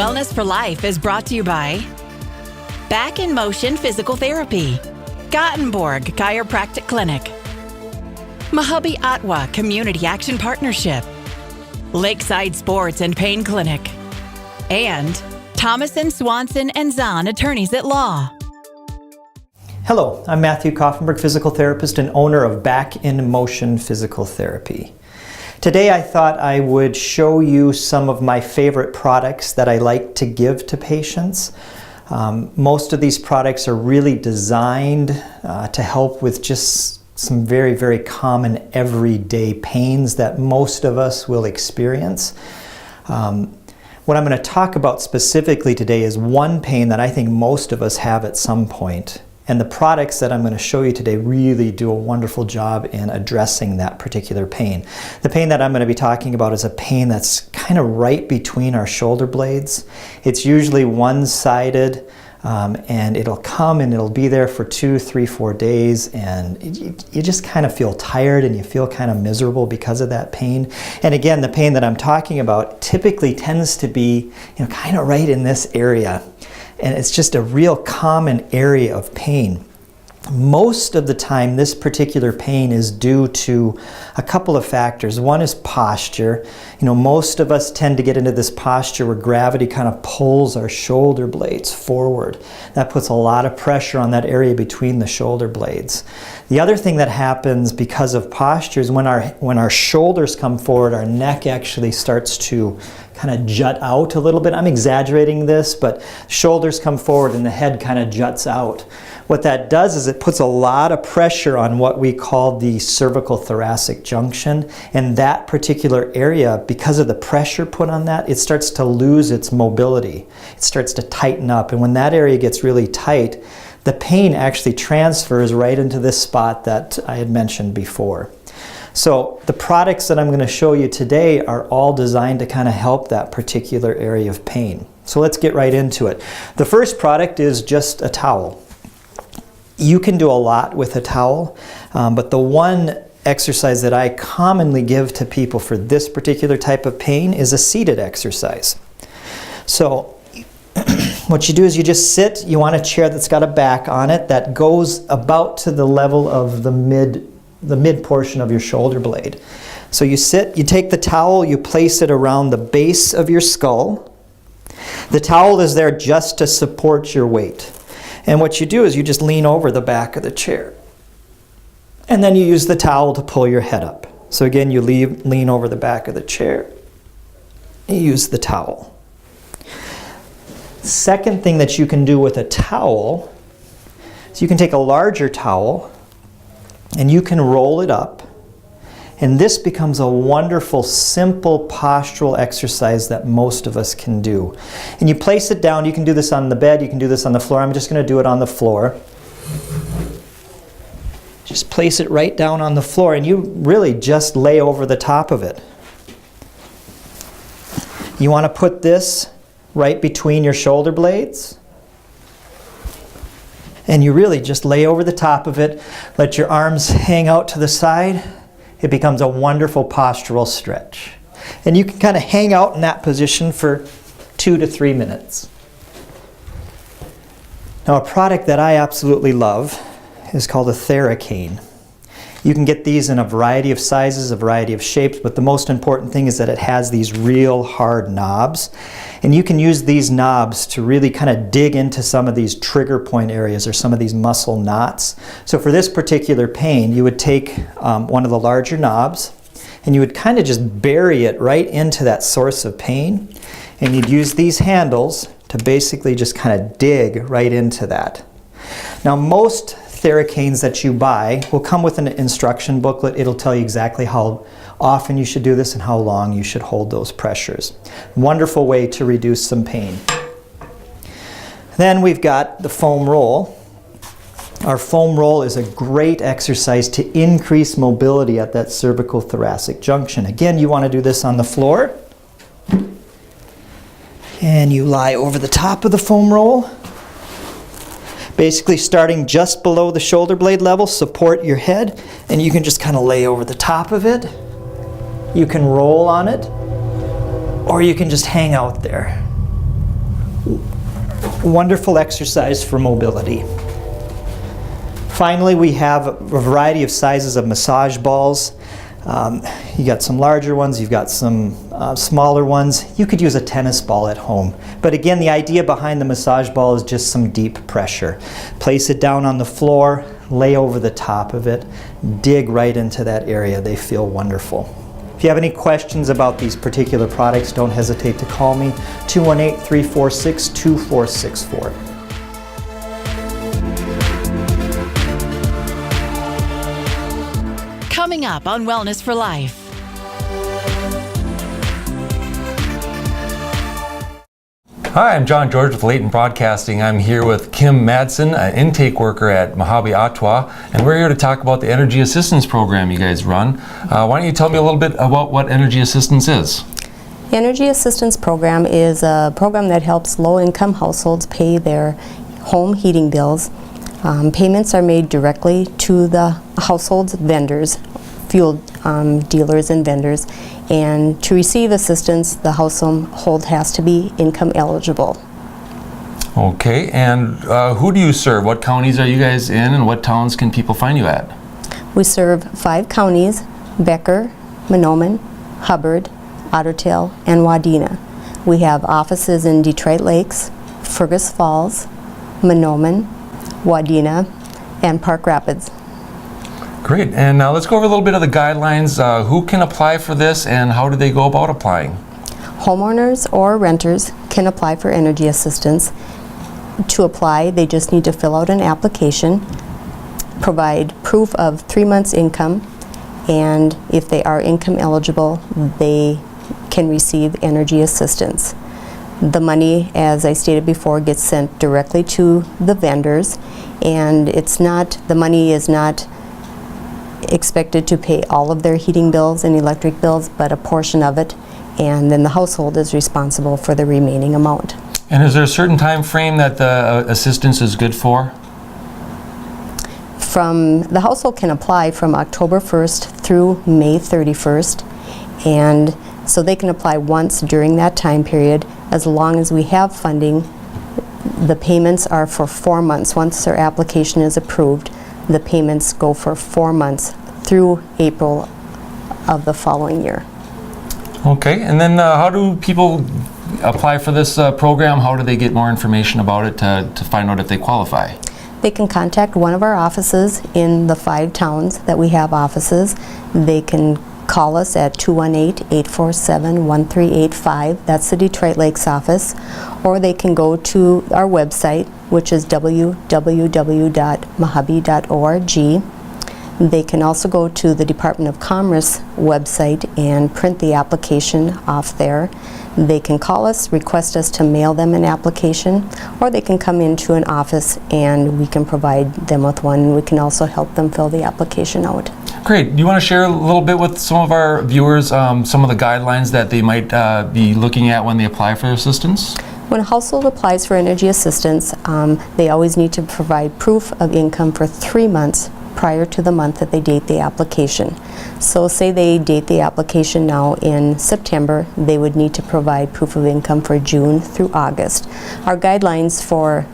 Wellness for Life is brought to you by Back in Motion Physical Therapy, Gothenburg Chiropractic Clinic, MAHUBE-OTWA Community Action Partnership, Lakeside Sports and Pain Clinic, and Thomason, Swanson, and Zahn Attorneys at Law. Hello, I'm Matthew Kaufenberg, physical therapist and owner of Back in Motion Physical Therapy. Today I thought I would show you some of my favorite products that I like to give to patients. Most of these products are really designed to help with just some very, very common everyday pains that most of us will experience. What I'm going to talk about specifically today is one pain that I think most of us have at some point. And the products that I'm going to show you today really do a wonderful job in addressing that particular pain. The pain that I'm going to be talking about is a pain that's kind of right between our shoulder blades. It's usually one-sided, and it'll come and it'll be there for 2, 3, 4 days, and you just kind of feel tired and you feel kind of miserable because of that pain. And again, the pain that I'm talking about typically tends to be, kind of right in this area. And it's just a real common area of pain. Most of the time, this particular pain is due to a couple of factors. One is posture. Most of us tend to get into this posture where gravity kind of pulls our shoulder blades forward. That puts a lot of pressure on that area between the shoulder blades. The other thing that happens because of posture is when our shoulders come forward, our neck actually starts to kind of jut out a little bit. I'm exaggerating this, but shoulders come forward and the head kind of juts out. What that does is it puts a lot of pressure on what we call the cervical thoracic junction, and that particular area, because of the pressure put on that, it starts to lose its mobility. It starts to tighten up, and when that area gets really tight, the pain actually transfers right into this spot that I had mentioned before. So the products that I'm going to show you today are all designed to kind of help that particular area of pain. So let's get right into it. The first product is just a towel. You can do a lot with a towel, but the one exercise that I commonly give to people for this particular type of pain is a seated exercise. So what you do is you just sit. You want a chair that's got a back on it that goes about to the level of the mid portion of your shoulder blade. So you sit, you take the towel, you place it around the base of your skull. The towel is there just to support your weight. And what you do is you just lean over the back of the chair. And then you use the towel to pull your head up. So again, you lean over the back of the chair. You use the towel. Second thing that you can do with a towel is you can take a larger towel and you can roll it up. And this becomes a wonderful, simple postural exercise that most of us can do. And you place it down. You can do this on the bed. You can do this on the floor. I'm just going to do it on the floor. Just place it right down on the floor, and you really just lay over the top of it. You want to put this right between your shoulder blades. And you really just lay over the top of it. Let your arms hang out to the side. It becomes a wonderful postural stretch. And you can kind of hang out in that position for 2 to 3 minutes. Now, a product that I absolutely love is called a TheraCane. You can get these in a variety of sizes, a variety of shapes, but the most important thing is that it has these real hard knobs. And you can use these knobs to really kind of dig into some of these trigger point areas or some of these muscle knots. So for this particular pain, you would take one of the larger knobs and you would kind of just bury it right into that source of pain. And you'd use these handles to basically just kind of dig right into that. Now, most TheraCanes that you buy will come with an instruction booklet. It'll tell you exactly how often you should do this and how long you should hold those pressures. Wonderful way to reduce some pain. Then we've got the foam roll. Our foam roll is a great exercise to increase mobility at that cervical thoracic junction. Again, you want to do this on the floor. And you lie over the top of the foam roll. Basically starting just below the shoulder blade level, support your head, and you can just kind of lay over the top of it. You can roll on it, or you can just hang out there. Wonderful exercise for mobility. Finally, we have a variety of sizes of massage balls. You got some larger ones, you've got some smaller ones. You could use a tennis ball at home. But again, the idea behind the massage ball is just some deep pressure. Place it down on the floor, lay over the top of it, dig right into that area. They feel wonderful. If you have any questions about these particular products, don't hesitate to call me, 218-346-2464. Coming up on Wellness for Life. Hi, I'm John George with Leighton Broadcasting. I'm here with Kim Madsen, an intake worker at MAHUBE-OTWA, and we're here to talk about the Energy Assistance Program you guys run. Why don't you tell me a little bit about what Energy Assistance is? The Energy Assistance Program is a program that helps low-income households pay their home heating bills. Payments are made directly to the household's vendors, fuel dealers and vendors, and to receive assistance, the household has to be income eligible. Okay, and who do you serve? What counties are you guys in, and what towns can people find you at? We serve 5 counties: Becker, Mahnomen, Hubbard, Otter Tail, and Wadena. We have offices in Detroit Lakes, Fergus Falls, Mahnomen, Wadena, and Park Rapids. Great, and now let's go over a little bit of the guidelines. Who can apply for this, and how do they go about applying? Homeowners or renters can apply for energy assistance. To apply, they just need to fill out an application, provide proof of 3 months' income, and if they are income eligible, they can receive energy assistance. The money, as I stated before, gets sent directly to the vendors, and the money is not expected to pay all of their heating bills and electric bills, but a portion of it, and then the household is responsible for the remaining amount. And is there a certain time frame that the assistance is good for? The household can apply from October 1st through May 31st, and so they can apply once during that time period. As long as we have funding, the payments are for 4 months. Once their application is approved, the payments go for 4 months through April of the following year. Okay, and then how do people apply for this program? How do they get more information about it to find out if they qualify? They can contact one of our offices in the 5 towns that we have offices. They can call us at 218-847-1385. That's the Detroit Lakes office. Or they can go to our website, which is www.mahube.org. They can also go to the Department of Commerce website and print the application off there. They can call us, request us to mail them an application, or they can come into an office and we can provide them with one. We can also help them fill the application out. Great. Do you want to share a little bit with some of our viewers some of the guidelines that they might be looking at when they apply for assistance? When a household applies for energy assistance, they always need to provide proof of income for 3 months prior to the month that they date the application. So say they date the application now in September, they would need to provide proof of income for June through August. Our guidelines for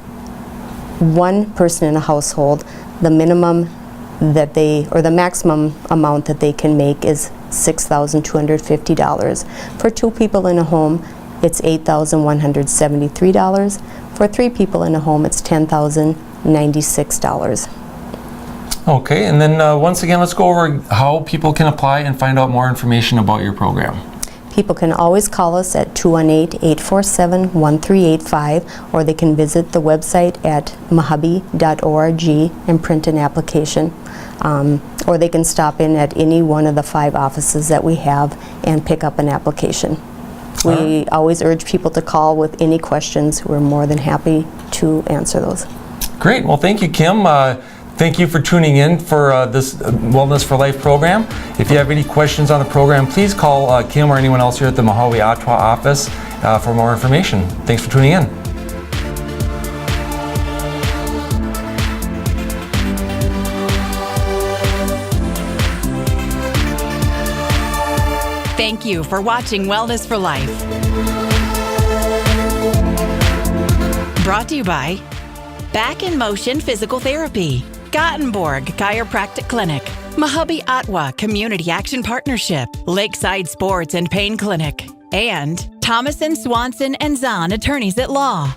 one person in a household, the minimum that the maximum amount that they can make is $6,250. For 2 people in a home, it's $8,173. For 3 people in a home, it's $10,096. Okay, and then once again, let's go over how people can apply and find out more information about your program. People can always call us at 218-847-1385, or they can visit the website at mahube.org and print an application. Or they can stop in at any one of the 5 offices that we have and pick up an application. We always urge people to call with any questions. We're more than happy to answer those. Great. Well, thank you, Kim. Thank you for tuning in for this Wellness for Life program. If you have any questions on the program, please call Kim or anyone else here at the MAHUBE-OTWA office for more information. Thanks for tuning in. Thank you for watching Wellness for Life. Brought to you by Back in Motion Physical Therapy, Gothenburg Chiropractic Clinic, MAHUBE-OTWA Community Action Partnership, Lakeside Sports and Pain Clinic, and Thomas & Swanson & Zahn Attorneys at Law.